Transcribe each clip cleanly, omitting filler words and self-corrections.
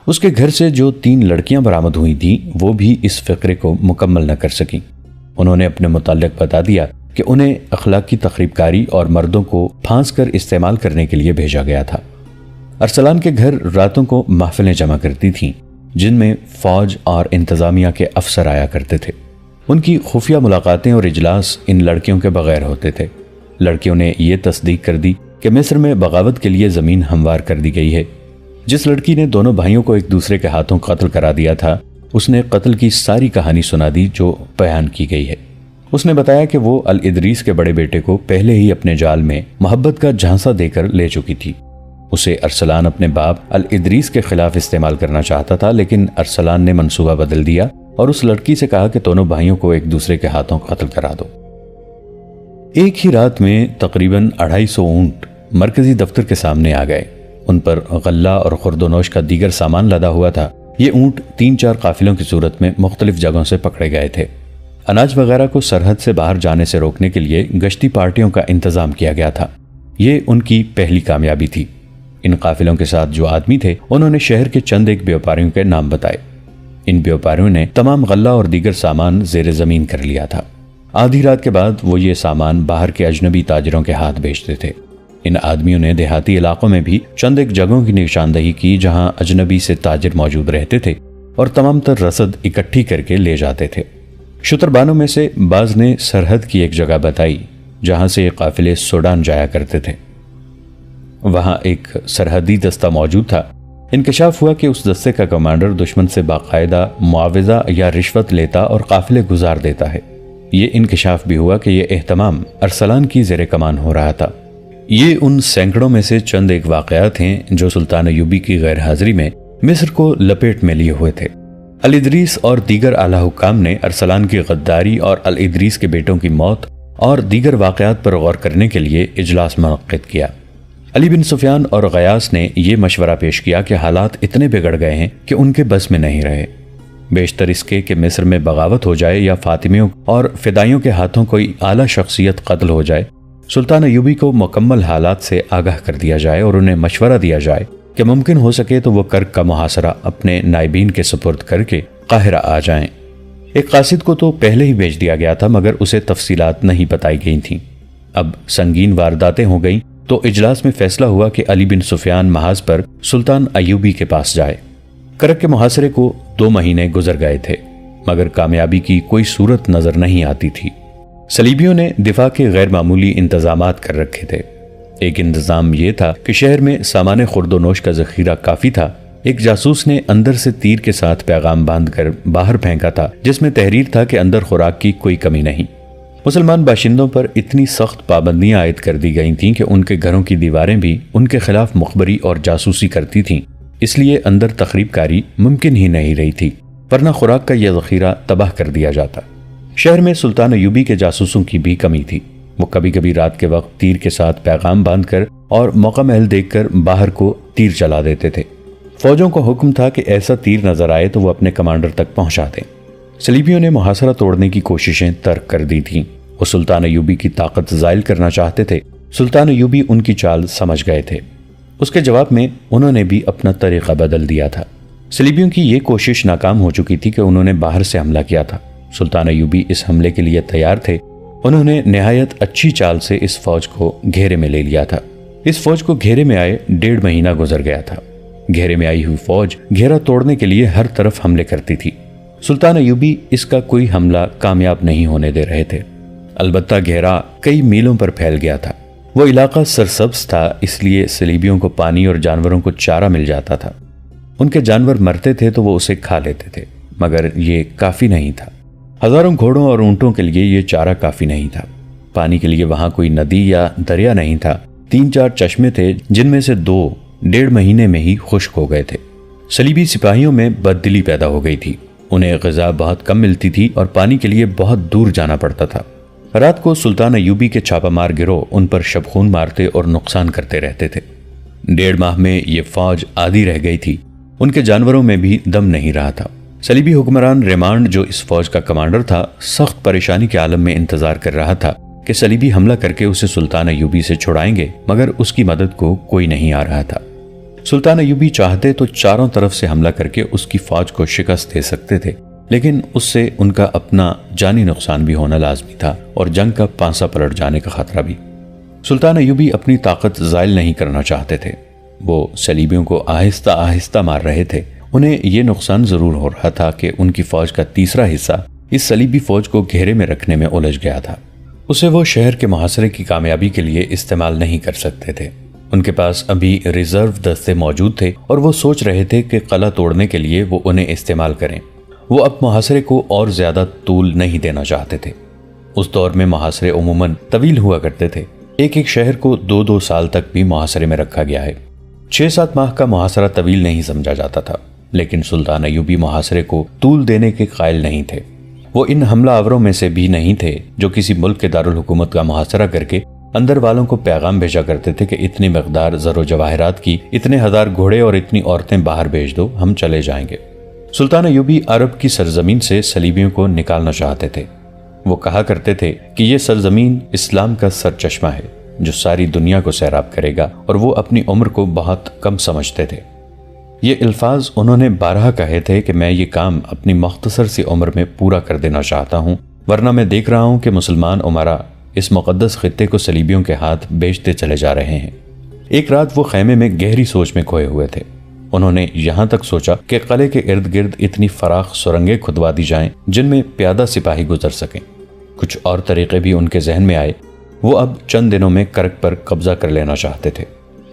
اس کے گھر سے جو 3 لڑکیاں برآمد ہوئی تھیں وہ بھی اس فقرے کو مکمل نہ کر سکیں۔ انہوں نے اپنے متعلق بتا دیا کہ انہیں اخلاقی تخریب کاری اور مردوں کو پھانس کر استعمال کرنے کے لیے بھیجا گیا تھا۔ ارسلان کے گھر راتوں کو محفلیں جمع کرتی تھیں جن میں فوج اور انتظامیہ کے افسر آیا کرتے تھے۔ ان کی خفیہ ملاقاتیں اور اجلاس ان لڑکیوں کے بغیر ہوتے تھے۔ لڑکیوں نے یہ تصدیق کر دی کہ مصر میں بغاوت کے لیے زمین ہموار کر دی گئی ہے۔ جس لڑکی نے دونوں بھائیوں کو ایک دوسرے کے ہاتھوں قتل کرا دیا تھا اس نے قتل کی ساری کہانی سنا دی جو بیان کی گئی ہے۔ اس نے بتایا کہ وہ الادریس کے بڑے بیٹے کو پہلے ہی اپنے جال میں محبت کا جھانسا دے کر لے چکی تھی۔ اسے ارسلان اپنے باپ الادریس کے خلاف استعمال کرنا چاہتا تھا، لیکن ارسلان نے منصوبہ بدل دیا اور اس لڑکی سے کہا کہ دونوں بھائیوں کو ایک دوسرے کے ہاتھوں قتل کرا دو۔ ایک ہی رات میں تقریباً 250 اونٹ مرکزی دفتر کے سامنے آ گئے۔ ان پر غلہ اور خورد و نوش کا دیگر سامان لدا ہوا تھا۔ یہ اونٹ 3-4 قافلوں کی صورت میں مختلف جگہوں سے پکڑے گئے تھے۔ اناج وغیرہ کو سرحد سے باہر جانے سے روکنے کے لیے گشتی پارٹیوں کا انتظام کیا گیا تھا۔ یہ ان کی پہلی کامیابی تھی۔ ان قافلوں کے ساتھ جو آدمی تھے انہوں نے شہر کے چند ایک بیوپاریوں کے نام بتائے۔ ان بیوپاریوں نے تمام غلہ اور دیگر سامان زیر زمین کر لیا تھا۔ آدھی رات کے بعد وہ یہ سامان باہر کے اجنبی تاجروں کے ہاتھ بیچتے تھے۔ ان آدمیوں نے دیہاتی علاقوں میں بھی چند ایک جگہوں کی نشاندہی کی جہاں اجنبی سے تاجر موجود رہتے تھے اور تمام تر رسد اکٹھی کر کے لے جاتے تھے۔ شتربانوں میں سے بعض نے سرحد کی ایک جگہ بتائی جہاں سے یہ قافلے سوڈان جایا کرتے تھے۔ وہاں ایک سرحدی دستہ موجود تھا۔ انکشاف ہوا کہ اس دستے کا کمانڈر دشمن سے باقاعدہ معاوضہ یا رشوت لیتا اور قافلے گزار دیتا ہے۔ یہ انکشاف بھی ہوا کہ یہ اہتمام ارسلان کی زیر کمان ہو رہا تھا۔ یہ ان سینکڑوں میں سے چند ایک واقعات ہیں جو سلطان ایوبی کی غیر حاضری میں مصر کو لپیٹ میں لیے ہوئے تھے۔ الادریس اور دیگر اعلیٰ حکام نے ارسلان کی غداری اور الادریس کے بیٹوں کی موت اور دیگر واقعات پر غور کرنے کے لیے اجلاس منعقد کیا۔ علی بن سفیان اور غیاث نے یہ مشورہ پیش کیا کہ حالات اتنے بگڑ گئے ہیں کہ ان کے بس میں نہیں رہے۔ بیشتر اس کے کہ مصر میں بغاوت ہو جائے یا فاطمیوں اور فدائیوں کے ہاتھوں کوئی اعلیٰ شخصیت قتل ہو جائے۔ سلطان ایوبی کو مکمل حالات سے آگاہ کر دیا جائے اور انہیں مشورہ دیا جائے کہ ممکن ہو سکے تو وہ کرک کا محاصرہ اپنے نائبین کے سپرد کر کے قاہرہ آ جائیں۔ ایک قاصد کو تو پہلے ہی بھیج دیا گیا تھا مگر اسے تفصیلات نہیں بتائی گئی تھیں۔ اب سنگین وارداتیں ہو گئیں تو اجلاس میں فیصلہ ہوا کہ علی بن سفیان محاذ پر سلطان ایوبی کے پاس جائے۔ کرک کے محاصرے کو 2 مہینے گزر گئے تھے مگر کامیابی کی کوئی صورت نظر نہیں آتی تھی۔ صلیبیوں نے دفاع کے غیر معمولی انتظامات کر رکھے تھے۔ ایک انتظام یہ تھا کہ شہر میں سامان خورد و نوش کا ذخیرہ کافی تھا۔ ایک جاسوس نے اندر سے تیر کے ساتھ پیغام باندھ کر باہر پھینکا تھا جس میں تحریر تھا کہ اندر خوراک کی کوئی کمی نہیں۔ مسلمان باشندوں پر اتنی سخت پابندیاں عائد کر دی گئی تھیں کہ ان کے گھروں کی دیواریں بھی ان کے خلاف مخبری اور جاسوسی کرتی تھیں، اس لیے اندر تخریب کاری ممکن ہی نہیں رہی تھی، ورنہ خوراک کا یہ ذخیرہ تباہ کر دیا جاتا۔ شہر میں سلطان ایوبی کے جاسوسوں کی بھی کمی تھی۔ وہ کبھی کبھی رات کے وقت تیر کے ساتھ پیغام باندھ کر اور موقع محل دیکھ کر باہر کو تیر چلا دیتے تھے۔ فوجوں کو حکم تھا کہ ایسا تیر نظر آئے تو وہ اپنے کمانڈر تک پہنچا دیں۔ صلیبیوں نے محاصرہ توڑنے کی کوششیں ترک کر دی تھیں۔ وہ سلطان ایوبی کی طاقت زائل کرنا چاہتے تھے۔ سلطان ایوبی ان کی چال سمجھ گئے تھے۔ اس کے جواب میں انہوں نے بھی اپنا طریقہ بدل دیا تھا۔ صلیبیوں کی یہ کوشش ناکام ہو چکی تھی کہ انہوں نے باہر سے حملہ کیا تھا۔ سلطان ایوبی اس حملے کے لیے تیار تھے۔ انہوں نے نہایت اچھی چال سے اس فوج کو گھیرے میں لے لیا تھا۔ اس فوج کو گھیرے میں آئے 1.5 مہینہ گزر گیا تھا۔ گھیرے میں آئی ہوئی فوج گھیرا توڑنے کے لیے ہر طرف حملے کرتی تھی۔ سلطان ایوبی اس کا کوئی حملہ کامیاب نہیں ہونے دے رہے تھے۔ البتہ گھیرا کئی میلوں پر پھیل گیا تھا۔ وہ علاقہ سرسبز تھا، اس لیے صلیبیوں کو پانی اور جانوروں کو چارہ مل جاتا تھا۔ ان کے جانور مرتے تھے تو وہ اسے کھا لیتے تھے، مگر یہ کافی نہیں تھا۔ ہزاروں گھوڑوں اور اونٹوں کے لیے یہ چارہ کافی نہیں تھا۔ پانی کے لیے وہاں کوئی ندی یا دریا نہیں تھا۔ 3-4 چشمے تھے جن میں سے 2 1.5 مہینے میں ہی خشک ہو گئے تھے۔ صلیبی سپاہیوں میں بددلی پیدا ہو گئی تھی۔ انہیں غذا بہت کم ملتی تھی اور پانی کے لیے بہت دور جانا پڑتا تھا۔ رات کو سلطان ایوبی کے چھاپہ مار گروہ ان پر شبخون مارتے اور نقصان کرتے رہتے تھے۔ 1.5 ماہ میں یہ فوج عادی رہ گئی تھی۔ ان کے جانوروں میں بھی دم نہیں رہا تھا۔ صلیبی حکمران ریمانڈ جو اس فوج کا کمانڈر تھا، سخت پریشانی کے عالم میں انتظار کر رہا تھا کہ صلیبی حملہ کر کے اسے سلطان ایوبی سے چھڑائیں گے، مگر اس کی مدد کو کوئی نہیں آ رہا تھا۔ سلطان ایوبی چاہتے تو چاروں طرف سے حملہ کر کے اس کی فوج کو شکست دے سکتے تھے، لیکن اس سے ان کا اپنا جانی نقصان بھی ہونا لازمی تھا اور جنگ کا پانسا پلٹ جانے کا خطرہ بھی۔ سلطان ایوبی اپنی طاقت زائل نہیں کرنا چاہتے تھے۔ وہ صلیبیوں کو آہستہ آہستہ مار رہے تھے۔ انہیں یہ نقصان ضرور ہو رہا تھا کہ ان کی فوج کا تیسرا حصہ اس صلیبی فوج کو گھیرے میں رکھنے میں الجھ گیا تھا۔ اسے وہ شہر کے محاصرے کی کامیابی کے لیے استعمال نہیں کر سکتے تھے۔ ان کے پاس ابھی ریزرو دستے موجود تھے اور وہ سوچ رہے تھے کہ قلعہ توڑنے کے لیے وہ انہیں استعمال کریں۔ وہ اب محاصرے کو اور زیادہ طول نہیں دینا چاہتے تھے۔ اس دور میں محاصرے عموماً طویل ہوا کرتے تھے۔ ایک شہر کو 2 سال تک بھی محاصرے میں رکھا گیا ہے۔ 6-7 ماہ کا محاصرہ طویل نہیں سمجھا جاتا تھا، لیکن سلطان ایوبی محاصرے کو طول دینے کے قائل نہیں تھے۔ وہ ان حملہ آوروں میں سے بھی نہیں تھے جو کسی ملک کے دارالحکومت کا محاصرہ کر کے اندر والوں کو پیغام بھیجا کرتے تھے کہ اتنی مقدار زر و جواہرات کی، اتنے 1000 گھوڑے اور اتنی عورتیں باہر بھیج دو، ہم چلے جائیں گے۔ سلطان ایوبی عرب کی سرزمین سے صلیبیوں کو نکالنا چاہتے تھے۔ وہ کہا کرتے تھے کہ یہ سرزمین اسلام کا سرچشمہ ہے جو ساری دنیا کو سیراب کرے گا، اور وہ اپنی عمر کو بہت کم سمجھتے تھے۔ یہ الفاظ انہوں نے 12 کہے تھے کہ میں یہ کام اپنی مختصر سی عمر میں پورا کر دینا چاہتا ہوں، ورنہ میں دیکھ رہا ہوں کہ مسلمان امراء اس مقدس خطے کو صلیبیوں کے ہاتھ بیچتے چلے جا رہے ہیں۔ ایک رات وہ خیمے میں گہری سوچ میں کھوئے ہوئے تھے۔ انہوں نے یہاں تک سوچا کہ قلعے کے ارد گرد اتنی فراخ سرنگیں کھدوا دی جائیں جن میں پیادہ سپاہی گزر سکیں۔ کچھ اور طریقے بھی ان کے ذہن میں آئے۔ وہ اب چند دنوں میں کرک پر قبضہ کر لینا چاہتے تھے۔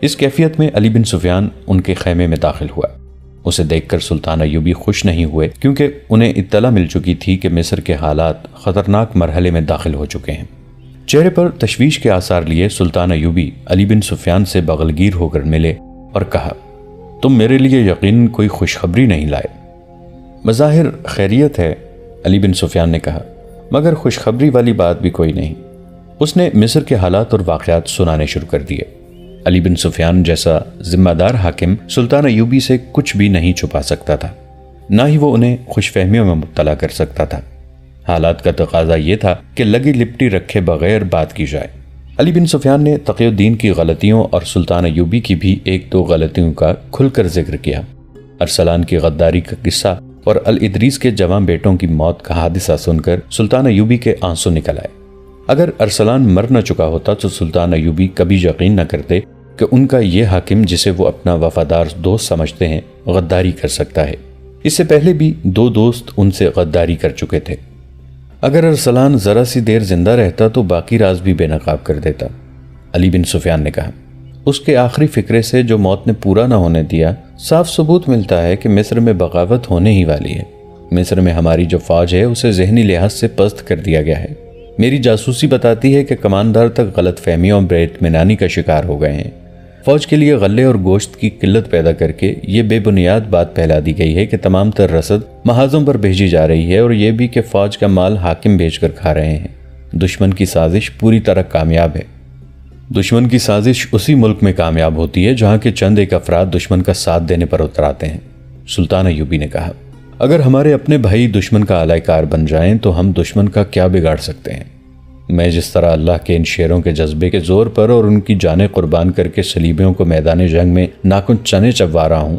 اس کیفیت میں علی بن سفیان ان کے خیمے میں داخل ہوا۔ اسے دیکھ کر سلطان ایوبی خوش نہیں ہوئے، کیونکہ انہیں اطلاع مل چکی تھی کہ مصر کے حالات خطرناک مرحلے میں داخل ہو چکے ہیں۔ چہرے پر تشویش کے آثار لیے سلطان ایوبی علی بن سفیان سے بغلگیر ہو کر ملے اور کہا، تم میرے لیے یقیناً کوئی خوشخبری نہیں لائے۔ بظاہر خیریت ہے، علی بن سفیان نے کہا، مگر خوشخبری والی بات بھی کوئی نہیں۔ اس نے مصر کے حالات اور واقعات سنانے شروع کر دیے۔ علی بن سفیان جیسا ذمہ دار حاکم سلطان ایوبی سے کچھ بھی نہیں چھپا سکتا تھا، نہ ہی وہ انہیں خوش فہمیوں میں مبتلا کر سکتا تھا۔ حالات کا تقاضا یہ تھا کہ لگی لپٹی رکھے بغیر بات کی جائے۔ علی بن سفیان نے تقی الدین کی غلطیوں اور سلطان ایوبی کی بھی 1-2 غلطیوں کا کھل کر ذکر کیا۔ ارسلان کی غداری کا قصہ اور الادریس کے جوان بیٹوں کی موت کا حادثہ سن کر سلطان ایوبی کے آنسو نکل آئے۔ اگر ارسلان مر نہ چکا ہوتا تو سلطان ایوبی کبھی یقین نہ کرتے کہ ان کا یہ حاکم جسے وہ اپنا وفادار دوست سمجھتے ہیں غداری کر سکتا ہے۔ اس سے پہلے بھی 2 دوست ان سے غداری کر چکے تھے۔ اگر ارسلان ذرا سی دیر زندہ رہتا تو باقی راز بھی بے نقاب کر دیتا، علی بن سفیان نے کہا۔ اس کے آخری فکرے سے جو موت نے پورا نہ ہونے دیا، صاف ثبوت ملتا ہے کہ مصر میں بغاوت ہونے ہی والی ہے۔ مصر میں ہماری جو فوج ہے اسے ذہنی لحاظ سے پست کر دیا گیا ہے۔ میری جاسوسی بتاتی ہے کہ کماندار تک غلط فہمیوں اور بے اطمینانی کا شکار ہو گئے ہیں۔ فوج کے لیے غلے اور گوشت کی قلت پیدا کر کے یہ بے بنیاد بات پھیلا دی گئی ہے کہ تمام تر رسد محاذوں پر بھیجی جا رہی ہے، اور یہ بھی کہ فوج کا مال حاکم بھیج کر کھا رہے ہیں۔ دشمن کی سازش پوری طرح کامیاب ہے۔ دشمن کی سازش اسی ملک میں کامیاب ہوتی ہے جہاں کے چند ایک افراد دشمن کا ساتھ دینے پر اتر آتے ہیں، سلطان ایوبی نے کہا۔ اگر ہمارے اپنے بھائی دشمن کا اعلی کار بن جائیں تو ہم دشمن کا کیا بگاڑ سکتے ہیں؟ میں جس طرح اللہ کے ان شیروں کے جذبے کے زور پر اور ان کی جانیں قربان کر کے صلیبیوں کو میدان جنگ میں ناخن چنے چبوا رہا ہوں،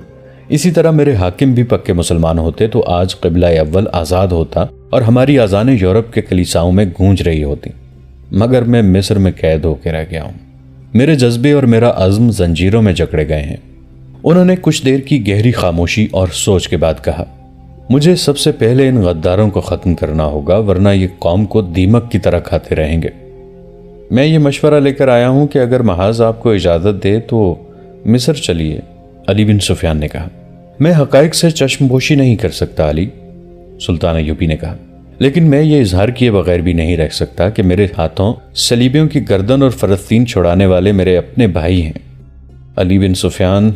اسی طرح میرے حاکم بھی پکے مسلمان ہوتے تو آج قبلہ اول آزاد ہوتا اور ہماری اذانیں یورپ کے کلیساؤں میں گونج رہی ہوتی، مگر میں مصر میں قید ہو کے رہ گیا ہوں۔ میرے جذبے اور میرا عزم زنجیروں میں جکڑے گئے ہیں۔ انہوں نے کچھ دیر کی گہری خاموشی اور سوچ کے بعد کہا، مجھے سب سے پہلے ان غداروں کو ختم کرنا ہوگا، ورنہ یہ قوم کو دیمک کی طرح کھاتے رہیں گے۔ میں یہ مشورہ لے کر آیا ہوں کہ اگر محاذ آپ کو اجازت دے تو مصر چلیے، علی بن سفیان نے کہا۔ میں حقائق سے چشم پوشی نہیں کر سکتا علی، سلطان ایوبی نے کہا، لیکن میں یہ اظہار کیے بغیر بھی نہیں رہ سکتا کہ میرے ہاتھوں صلیبیوں کی گردن اور فلسطین چھڑانے والے میرے اپنے بھائی ہیں۔ علی بن سفیان،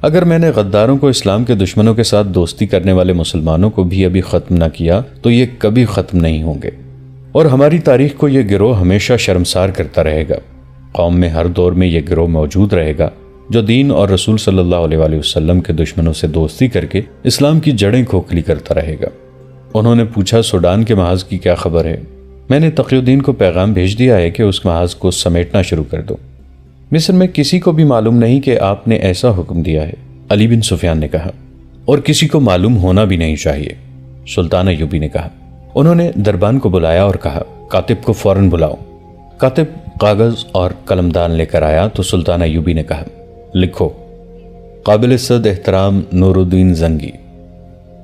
اگر میں نے غداروں کو اسلام کے دشمنوں کے ساتھ دوستی کرنے والے مسلمانوں کو بھی ابھی ختم نہ کیا تو یہ کبھی ختم نہیں ہوں گے، اور ہماری تاریخ کو یہ گروہ ہمیشہ شرمسار کرتا رہے گا۔ قوم میں ہر دور میں یہ گروہ موجود رہے گا جو دین اور رسول صلی اللہ علیہ وآلہ وسلم کے دشمنوں سے دوستی کر کے اسلام کی جڑیں کھوکھلی کرتا رہے گا۔ انہوں نے پوچھا، سوڈان کے محاذ کی کیا خبر ہے؟ میں نے تقی الدین کو پیغام بھیج دیا ہے کہ اس محاذ کو سمیٹنا شروع کر دو۔ مصر میں کسی کو بھی معلوم نہیں کہ آپ نے ایسا حکم دیا ہے، علی بن سفیان نے کہا، اور کسی کو معلوم ہونا بھی نہیں چاہیے، سلطان ایوبی نے کہا۔ انہوں نے دربان کو بلایا اور کہا، کاتب کو فوراً بلاؤ۔ کاتب کاغذ اور قلمدان لے کر آیا تو سلطان ایوبی نے کہا، لکھو، قابل صد احترام نور الدین زنگی۔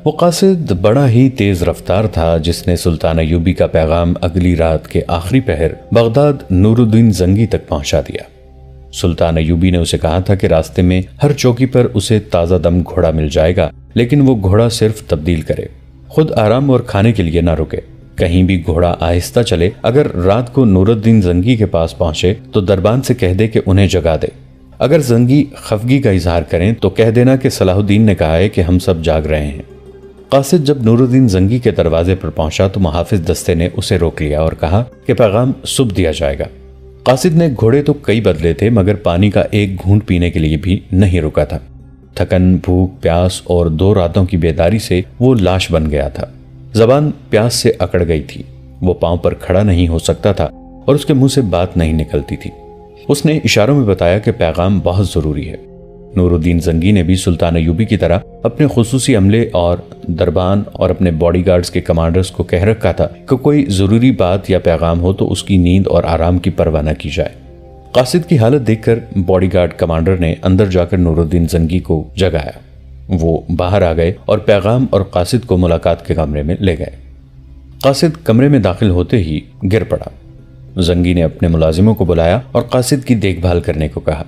وہ قاصد بڑا ہی تیز رفتار تھا جس نے سلطان ایوبی کا پیغام اگلی رات کے آخری پہر بغداد نور الدین زنگی تک پہنچا دیا۔ سلطان ایوبی نے اسے کہا تھا کہ راستے میں ہر چوکی پر اسے تازہ دم گھوڑا مل جائے گا، لیکن وہ گھوڑا صرف تبدیل کرے، خود آرام اور کھانے کے لیے نہ رکے۔ کہیں بھی گھوڑا آہستہ چلے، اگر رات کو نور الدین زنگی کے پاس پہنچے تو دربان سے کہہ دے کہ انہیں جگا دے۔ اگر زنگی خفگی کا اظہار کریں تو کہہ دینا کہ صلاح الدین نے کہا ہے کہ ہم سب جاگ رہے ہیں۔ قاصد جب نور الدین زنگی کے دروازے پر پہنچا تو محافظ دستے نے اسے روک لیا اور کہا کہ پیغام صبح دیا جائے گا۔ قاصد نے گھوڑے تو کئی بدلے تھے مگر پانی کا ایک گھونٹ پینے کے لیے بھی نہیں رکا تھا۔ تھکن، بھوک، پیاس اور 2 راتوں کی بیداری سے وہ لاش بن گیا تھا۔ زبان پیاس سے اکڑ گئی تھی، وہ پاؤں پر کھڑا نہیں ہو سکتا تھا اور اس کے منہ سے بات نہیں نکلتی تھی۔ اس نے اشاروں میں بتایا کہ پیغام بہت ضروری ہے۔ نور الدین زنگی نے بھی سلطان ایوبی کی طرح اپنے خصوصی عملے اور دربان اور اپنے باڈی گارڈز کے کمانڈرز کو کہہ رکھا تھا کہ کوئی ضروری بات یا پیغام ہو تو اس کی نیند اور آرام کی پرواہ نہ کی جائے۔ قاصد کی حالت دیکھ کر باڈی گارڈ کمانڈر نے اندر جا کر نور الدین زنگی کو جگایا۔ وہ باہر آ گئے اور پیغام اور قاصد کو ملاقات کے کمرے میں لے گئے۔ قاصد کمرے میں داخل ہوتے ہی گر پڑا۔ زنگی نے اپنے ملازموں کو بلایا اور قاصد کی دیکھ بھال کرنے کو کہا۔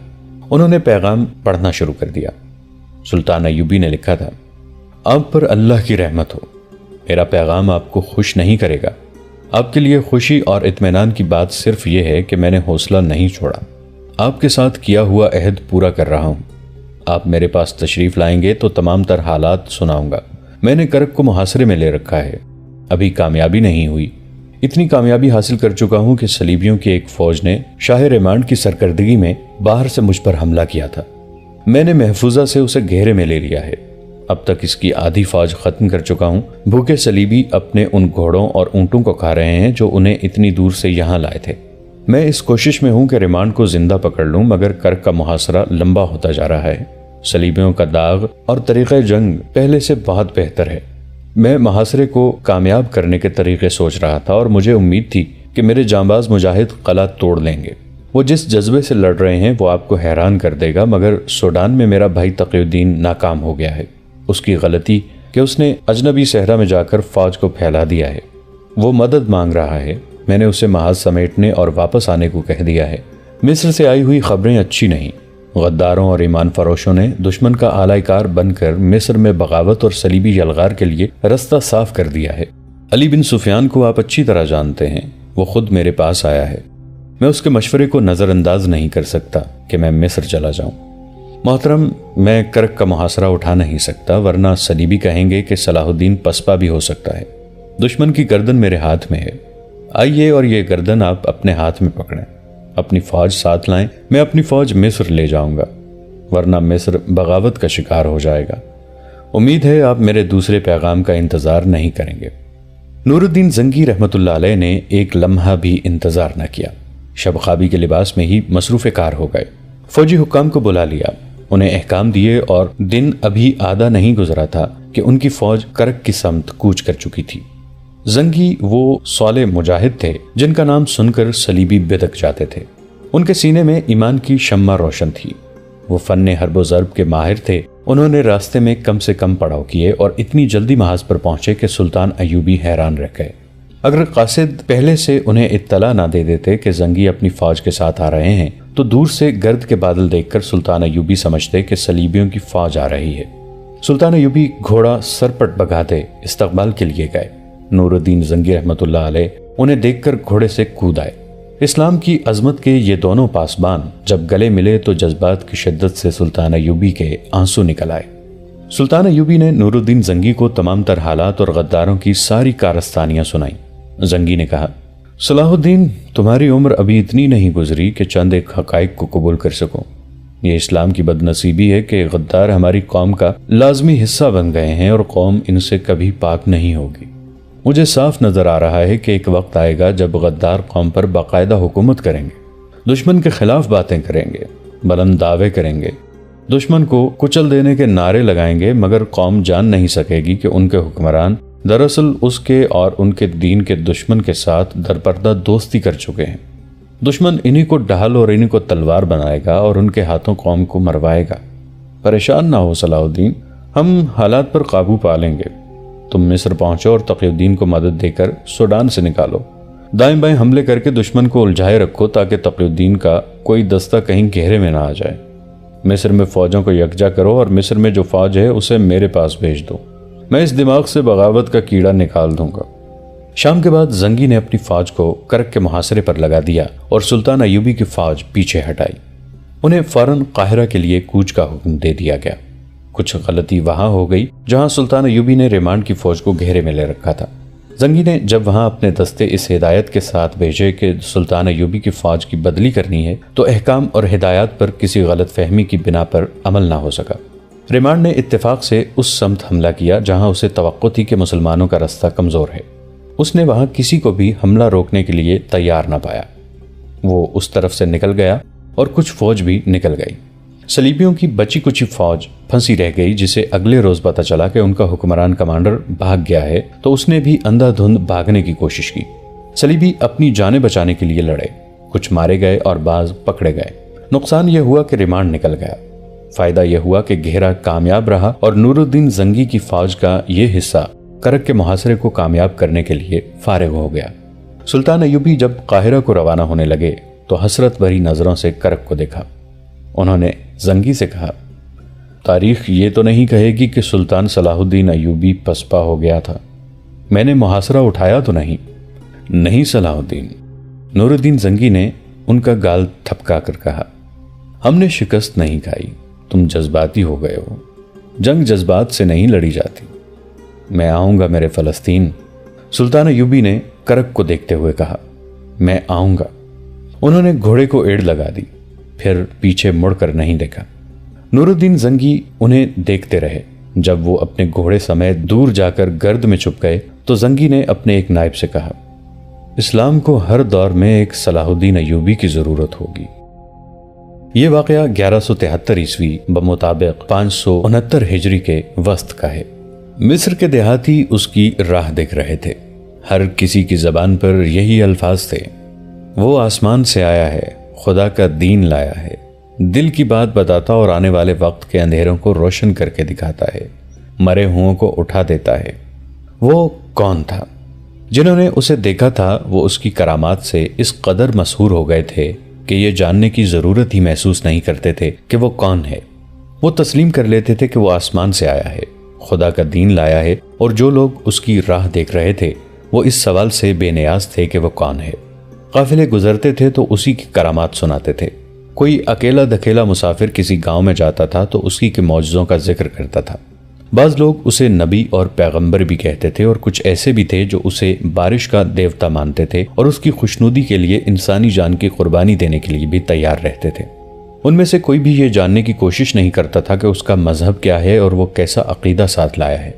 انہوں نے پیغام پڑھنا شروع کر دیا۔ سلطان ایوبی نے لکھا تھا، آپ پر اللہ کی رحمت ہو، میرا پیغام آپ کو خوش نہیں کرے گا۔ آپ کے لیے خوشی اور اطمینان کی بات صرف یہ ہے کہ میں نے حوصلہ نہیں چھوڑا، آپ کے ساتھ کیا ہوا عہد پورا کر رہا ہوں۔ آپ میرے پاس تشریف لائیں گے تو تمام تر حالات سناؤں گا۔ میں نے کرک کو محاصرے میں لے رکھا ہے، ابھی کامیابی نہیں ہوئی۔ اتنی کامیابی حاصل کر چکا ہوں کہ صلیبیوں کی ایک فوج نے شاہ ریمانڈ کی سرکردگی میں باہر سے مجھ پر حملہ کیا تھا۔ میں نے محفوظہ سے اسے گھیرے میں لے لیا ہے۔ اب تک اس کی آدھی فوج ختم کر چکا ہوں۔ بھوکے صلیبی اپنے ان گھوڑوں اور اونٹوں کو کھا رہے ہیں جو انہیں اتنی دور سے یہاں لائے تھے۔ میں اس کوشش میں ہوں کہ ریمانڈ کو زندہ پکڑ لوں، مگر کرک کا محاصرہ لمبا ہوتا جا رہا ہے۔ صلیبیوں کا داغ اور طریقہ جنگ پہلے سے بہت بہتر ہے۔ میں محاصرے کو کامیاب کرنے کے طریقے سوچ رہا تھا اور مجھے امید تھی کہ میرے جانباز مجاہد قلعہ توڑ لیں گے۔ وہ جس جذبے سے لڑ رہے ہیں وہ آپ کو حیران کر دے گا، مگر سوڈان میں میرا بھائی تقی الدین ناکام ہو گیا ہے۔ اس کی غلطی کہ اس نے اجنبی صحرا میں جا کر فوج کو پھیلا دیا ہے۔ وہ مدد مانگ رہا ہے، میں نے اسے محاذ سمیٹنے اور واپس آنے کو کہہ دیا ہے۔ مصر سے آئی ہوئی خبریں اچھی نہیں۔ غداروں اور ایمان فروشوں نے دشمن کا آلہ کار بن کر مصر میں بغاوت اور صلیبی یلغار کے لیے رستہ صاف کر دیا ہے۔ علی بن سفیان کو آپ اچھی طرح جانتے ہیں، وہ خود میرے پاس آیا ہے۔ میں اس کے مشورے کو نظر انداز نہیں کر سکتا کہ میں مصر چلا جاؤں۔ محترم، میں کرک کا محاصرہ اٹھا نہیں سکتا، ورنہ صلیبی کہیں گے کہ صلاح الدین پسپا بھی ہو سکتا ہے۔ دشمن کی گردن میرے ہاتھ میں ہے، آئیے اور یہ گردن آپ اپنے ہاتھ میں پکڑیں۔ اپنی فوج ساتھ لائیں، میں اپنی فوج مصر لے جاؤں گا، ورنہ مصر بغاوت کا شکار ہو جائے گا۔ امید ہے آپ میرے دوسرے پیغام کا انتظار نہیں کریں گے۔ نور الدین زنگی رحمت اللہ علیہ نے ایک لمحہ بھی انتظار نہ کیا، شب خوابی کے لباس میں ہی مصروف کار ہو گئے۔ فوجی حکام کو بلا لیا، انہیں احکام دیے اور دن ابھی آدھا نہیں گزرا تھا کہ ان کی فوج کرک کی سمت کوچ کر چکی تھی۔ زنگی وہ صالح مجاہد تھے جن کا نام سن کر صلیبی بدک جاتے تھے۔ ان کے سینے میں ایمان کی شمع روشن تھی۔ وہ فن حرب و ضرب کے ماہر تھے۔ انہوں نے راستے میں کم سے کم پڑاؤ کیے اور اتنی جلدی محاذ پر پہنچے کہ سلطان ایوبی حیران رہ گئے۔ اگر قاصد پہلے سے انہیں اطلاع نہ دے دیتے کہ زنگی اپنی فوج کے ساتھ آ رہے ہیں تو دور سے گرد کے بادل دیکھ کر سلطان ایوبی سمجھتے کہ صلیبیوں کی فوج آ رہی ہے۔ سلطان ایوبی گھوڑا سرپٹ بگاتے استقبال کے لیے گئے۔ نور الدین زنگی رحمت اللہ علیہ انہیں دیکھ کر گھوڑے سے کود آئے۔ اسلام کی عظمت کے یہ دونوں پاسبان جب گلے ملے تو جذبات کی شدت سے سلطان ایوبی کے آنسو نکل آئے۔ سلطان ایوبی نے نور الدین زنگی کو تمام تر حالات اور غداروں کی ساری کارستانیاں سنائیں۔ زنگی نے کہا، صلاح الدین، تمہاری عمر ابھی اتنی نہیں گزری کہ چند ایک حقائق کو قبول کر سکو۔ یہ اسلام کی بد نصیبی ہے کہ غدار ہماری قوم کا لازمی حصہ بن گئے ہیں اور قوم ان سے کبھی پاک نہیں ہوگی۔ مجھے صاف نظر آ رہا ہے کہ ایک وقت آئے گا جب غدار قوم پر باقاعدہ حکومت کریں گے۔ دشمن کے خلاف باتیں کریں گے، بلند دعوے کریں گے، دشمن کو کچل دینے کے نعرے لگائیں گے، مگر قوم جان نہیں سکے گی کہ ان کے حکمران دراصل اس کے اور ان کے دین کے دشمن کے ساتھ درپردہ دوستی کر چکے ہیں۔ دشمن انہی کو ڈھال اور انہی کو تلوار بنائے گا اور ان کے ہاتھوں قوم کو مروائے گا۔ پریشان نہ ہو صلاح الدین، ہم حالات پر قابو پا لیں گے۔ تم مصر پہنچو اور تقی الدین کو مدد دے کر سوڈان سے نکالو۔ دائیں بائیں حملے کر کے دشمن کو الجھائے رکھو تاکہ تقی الدین کا کوئی دستہ کہیں گھیرے میں نہ آ جائے۔ مصر میں فوجوں کو یکجا کرو اور مصر میں جو فوج ہے اسے میرے پاس بھیج دو، میں اس دماغ سے بغاوت کا کیڑا نکال دوں گا۔ شام کے بعد زنگی نے اپنی فوج کو کرک کے محاصرے پر لگا دیا اور سلطان ایوبی کی فوج پیچھے ہٹائی۔ انہیں فوراً قاہرہ کے لیے کوچ کا حکم دے دیا گیا۔ کچھ غلطی وہاں ہو گئی جہاں سلطان ایوبی نے ریمانڈ کی فوج کو گھیرے میں لے رکھا تھا۔ زنگی نے جب وہاں اپنے دستے اس ہدایت کے ساتھ بھیجے کہ سلطان ایوبی کی فوج کی بدلی کرنی ہے تو احکام اور ہدایات پر کسی غلط فہمی کی بنا پر عمل نہ ہو سکا۔ ریمانڈ نے اتفاق سے اس سمت حملہ کیا جہاں اسے توقع تھی کہ مسلمانوں کا رستہ کمزور ہے۔ اس نے وہاں کسی کو بھی حملہ روکنے کے لیے تیار نہ پایا۔ وہ اس طرف سے نکل گیا اور کچھ فوج بھی نکل گئی۔ صلیبیوں کی بچی کچی فوج پھنسی رہ گئی، جسے اگلے روز پتہ چلا کہ ان کا حکمران کمانڈر بھاگ گیا ہے، تو اس نے بھی اندھا دھند بھاگنے کی کوشش کی۔ صلیبی اپنی جانیں بچانے کے لیے لڑے، کچھ مارے گئے اور بعض پکڑے گئے۔ نقصان یہ ہوا کہ ریمانڈ نکل گیا۔ فائدہ یہ ہوا کہ گھیرا کامیاب رہا اور نور الدین زنگی کی فوج کا یہ حصہ کرک کے محاصرے کو کامیاب کرنے کے لیے فارغ ہو گیا۔ سلطان ایوبی جب قاہرہ کو روانہ ہونے لگے تو حسرت بھری نظروں سے کرک کو دیکھا۔ انہوں نے زنگی سے کہا، تاریخ یہ تو نہیں کہے گی کہ سلطان صلاح الدین ایوبی پسپا ہو گیا تھا؟ میں نے محاصرہ اٹھایا تو نہیں صلاح الدین۔ نور الدین زنگی نے ان کا گال تھپکا کر کہا، ہم نے شکست نہیں کھائی، تم جذباتی ہو گئے ہو۔ جنگ جذبات سے نہیں لڑی جاتی۔ میں آؤں گا میرے فلسطین، سلطان ایوبی نے کرک کو دیکھتے ہوئے کہا، میں آؤں گا۔ انہوں نے گھوڑے کو ایڑ لگا دی، پھر پیچھے مڑ کر نہیں دیکھا۔ نور الدین زنگی انہیں دیکھتے رہے۔ جب وہ اپنے گھوڑے سمیت دور جا کر گرد میں چھپ گئے تو زنگی نے اپنے ایک نائب سے کہا، اسلام کو ہر دور میں ایک صلاح الدین ایوبی کی ضرورت ہوگی۔ یہ واقعہ 1173 عیسوی بمطابق 569 ہجری کے وسط کا ہے۔ مصر کے دیہاتی اس کی راہ دیکھ رہے تھے۔ ہر کسی کی زبان پر یہی الفاظ تھے، وہ آسمان سے آیا ہے، خدا کا دین لایا ہے، دل کی بات بتاتا اور آنے والے وقت کے اندھیروں کو روشن کر کے دکھاتا ہے، مرے ہوں کو اٹھا دیتا ہے۔ وہ کون تھا؟ جنہوں نے اسے دیکھا تھا وہ اس کی کرامات سے اس قدر مسحور ہو گئے تھے کہ یہ جاننے کی ضرورت ہی محسوس نہیں کرتے تھے کہ وہ کون ہے۔ وہ تسلیم کر لیتے تھے کہ وہ آسمان سے آیا ہے، خدا کا دین لایا ہے، اور جو لوگ اس کی راہ دیکھ رہے تھے وہ اس سوال سے بے نیاز تھے کہ وہ کون ہے۔ قافلے گزرتے تھے تو اسی کی کرامات سناتے تھے۔ کوئی اکیلا دکیلا مسافر کسی گاؤں میں جاتا تھا تو اسی کے معجزوں کا ذکر کرتا تھا۔ بعض لوگ اسے نبی اور پیغمبر بھی کہتے تھے، اور کچھ ایسے بھی تھے جو اسے بارش کا دیوتا مانتے تھے اور اس کی خوشنودی کے لیے انسانی جان کی قربانی دینے کے لیے بھی تیار رہتے تھے۔ ان میں سے کوئی بھی یہ جاننے کی کوشش نہیں کرتا تھا کہ اس کا مذہب کیا ہے اور وہ کیسا عقیدہ ساتھ لایا ہے۔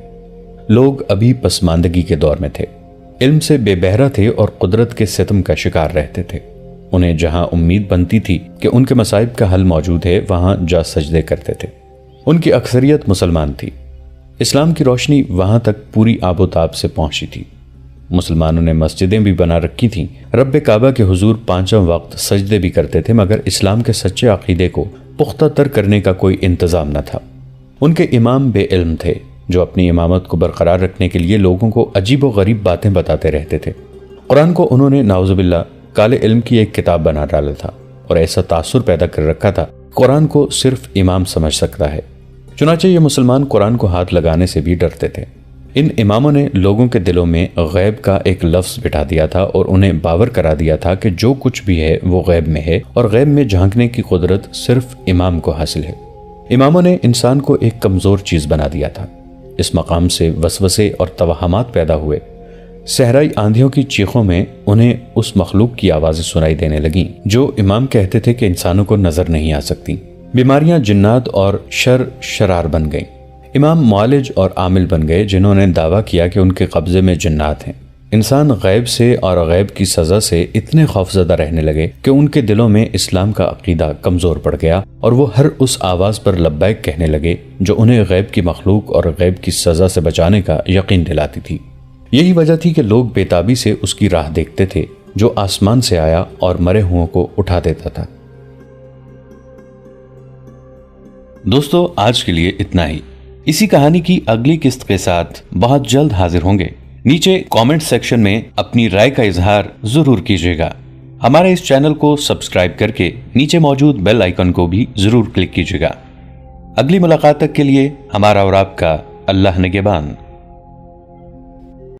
لوگ ابھی پسماندگی کے دور میں تھے، علم سے بے بہرا تھے اور قدرت کے ستم کا شکار رہتے تھے۔ انہیں جہاں امید بنتی تھی کہ ان کے مصائب کا حل موجود ہے وہاں جا سجدے کرتے تھے۔ ان کی اکثریت مسلمان تھی۔ اسلام کی روشنی وہاں تک پوری آب و تاب سے پہنچی تھی۔ مسلمانوں نے مسجدیں بھی بنا رکھی تھیں، رب کعبہ کے حضور 5 وقت سجدے بھی کرتے تھے، مگر اسلام کے سچے عقیدے کو پختہ تر کرنے کا کوئی انتظام نہ تھا۔ ان کے امام بے علم تھے جو اپنی امامت کو برقرار رکھنے کے لیے لوگوں کو عجیب و غریب باتیں بتاتے رہتے تھے۔ قرآن کو انہوں نے نعوذ باللہ کالے علم کی ایک کتاب بنا ڈالا تھا اور ایسا تاثر پیدا کر رکھا تھا، قرآن کو صرف امام سمجھ سکتا ہے۔ چنانچہ یہ مسلمان قرآن کو ہاتھ لگانے سے بھی ڈرتے تھے۔ ان اماموں نے لوگوں کے دلوں میں غیب کا ایک لفظ بٹھا دیا تھا اور انہیں باور کرا دیا تھا کہ جو کچھ بھی ہے وہ غیب میں ہے اور غیب میں جھانکنے کی قدرت صرف امام کو حاصل ہے۔ اماموں نے انسان کو ایک کمزور چیز بنا دیا تھا۔ اس مقام سے وسوسے اور توہمات پیدا ہوئے۔ صحرائی آندھیوں کی چیخوں میں انہیں اس مخلوق کی آوازیں سنائی دینے لگیں جو امام کہتے تھے کہ انسانوں کو نظر نہیں آ سکتی۔ بیماریاں جنات اور شرار بن گئیں۔ امام معالج اور عامل بن گئے جنہوں نے دعویٰ کیا کہ ان کے قبضے میں جنات ہیں۔ انسان غیب سے اور غیب کی سزا سے اتنے خوفزدہ رہنے لگے کہ ان کے دلوں میں اسلام کا عقیدہ کمزور پڑ گیا اور وہ ہر اس آواز پر لبیک کہنے لگے جو انہیں غیب کی مخلوق اور غیب کی سزا سے بچانے کا یقین دلاتی تھی۔ یہی وجہ تھی کہ لوگ بے تابی سے اس کی راہ دیکھتے تھے جو آسمان سے آیا اور مرے ہوں کو اٹھا دیتا تھا۔ دوستو، آج کے لیے اتنا ہی۔ اسی کہانی کی اگلی قسط کے ساتھ بہت جلد حاضر ہوں گے۔ نیچے کامنٹ سیکشن میں اپنی رائے کا اظہار ضرور کیجیے گا۔ ہمارے اس چینل کو سبسکرائب کر کے نیچے موجود بیل آئیکن کو بھی ضرور کلک کیجیے گا۔ اگلی ملاقات تک کے لیے ہمارا اور آپ کا اللہ نگہبان۔